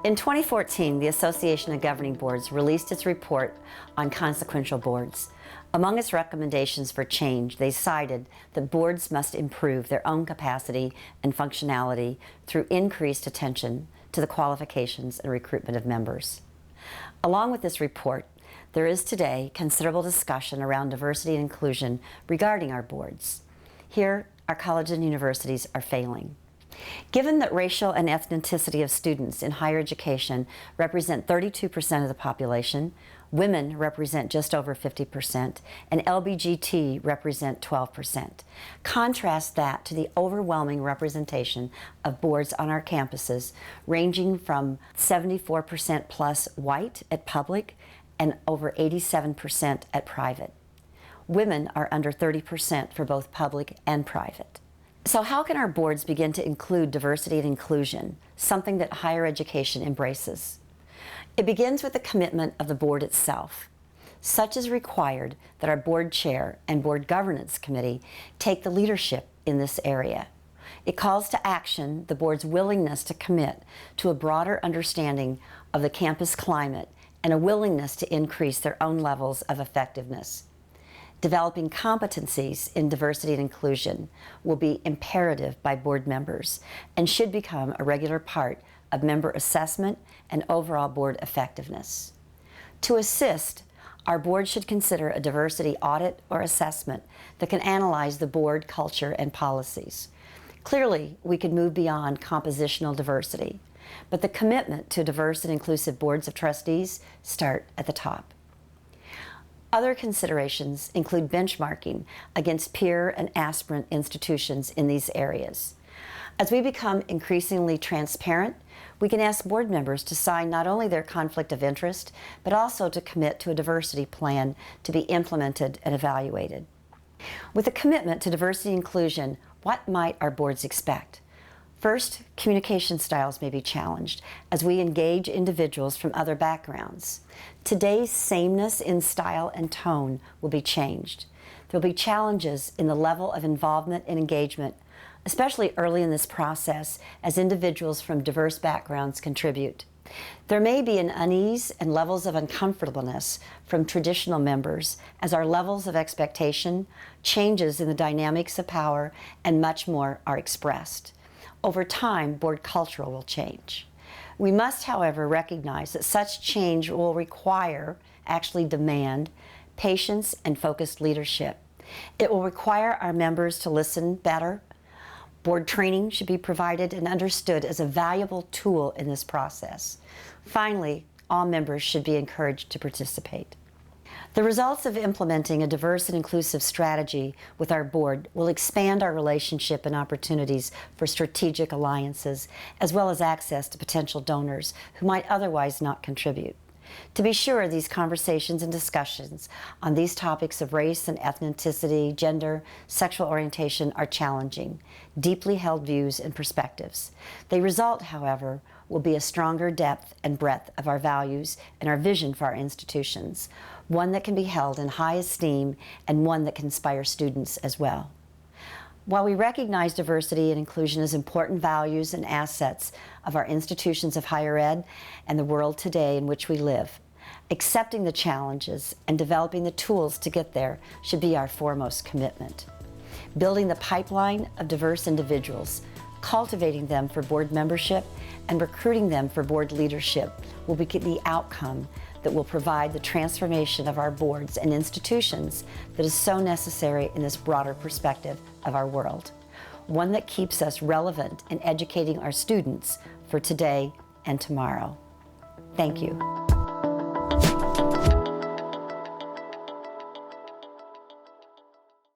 In 2014, the Association of Governing Boards released its report on consequential boards. Among its recommendations for change, they cited that boards must improve their own capacity and functionality through increased attention to the qualifications and recruitment of members. Along with this report, there is today considerable discussion around diversity and inclusion regarding our boards. Here, our colleges and universities are failing. Given that racial and ethnicity of students in higher education represent 32% of the population, women represent just over 50%, and LBGT represent 12%. Contrast that to the overwhelming representation of boards on our campuses, ranging from 74% plus white at public and over 87% at private. Women are under 30% for both public and private. So how can our boards begin to include diversity and inclusion, something that higher education embraces? It begins with the commitment of the board itself. Such is required that our board chair and board governance committee take the leadership in this area. It calls to action the board's willingness to commit to a broader understanding of the campus climate and a willingness to increase their own levels of effectiveness. Developing competencies in diversity and inclusion will be imperative by board members and should become a regular part of member assessment and overall board effectiveness. To assist, our board should consider a diversity audit or assessment that can analyze the board culture and policies. Clearly, we could move beyond compositional diversity, but the commitment to diverse and inclusive boards of trustees start at the top. Other considerations include benchmarking against peer and aspirant institutions in these areas. As we become increasingly transparent, we can ask board members to sign not only their conflict of interest, but also to commit to a diversity plan to be implemented and evaluated. With a commitment to diversity and inclusion, what might our boards expect? First, communication styles may be challenged as we engage individuals from other backgrounds. Today's sameness in style and tone will be changed. There will be challenges in the level of involvement and engagement, especially early in this process as individuals from diverse backgrounds contribute. There may be an unease and levels of uncomfortableness from traditional members as our levels of expectation, changes in the dynamics of power, and much more are expressed. Over time, board culture will change. We must, however, recognize that such change will require, actually demand, patience and focused leadership. It will require our members to listen better. Board training should be provided and understood as a valuable tool in this process. Finally, all members should be encouraged to participate. The results of implementing a diverse and inclusive strategy with our board will expand our relationship and opportunities for strategic alliances, as well as access to potential donors who might otherwise not contribute. To be sure, these conversations and discussions on these topics of race and ethnicity, gender, sexual orientation are challenging, deeply held views and perspectives. They result, however, will be a stronger depth and breadth of our values and our vision for our institutions, one that can be held in high esteem and one that can inspire students as well. While we recognize diversity and inclusion as important values and assets of our institutions of higher ed and the world today in which we live, accepting the challenges and developing the tools to get there should be our foremost commitment. Building the pipeline of diverse individuals, cultivating them for board membership, and recruiting them for board leadership will be the outcome that will provide the transformation of our boards and institutions that is so necessary in this broader perspective of our world. One that keeps us relevant in educating our students for today and tomorrow. Thank you.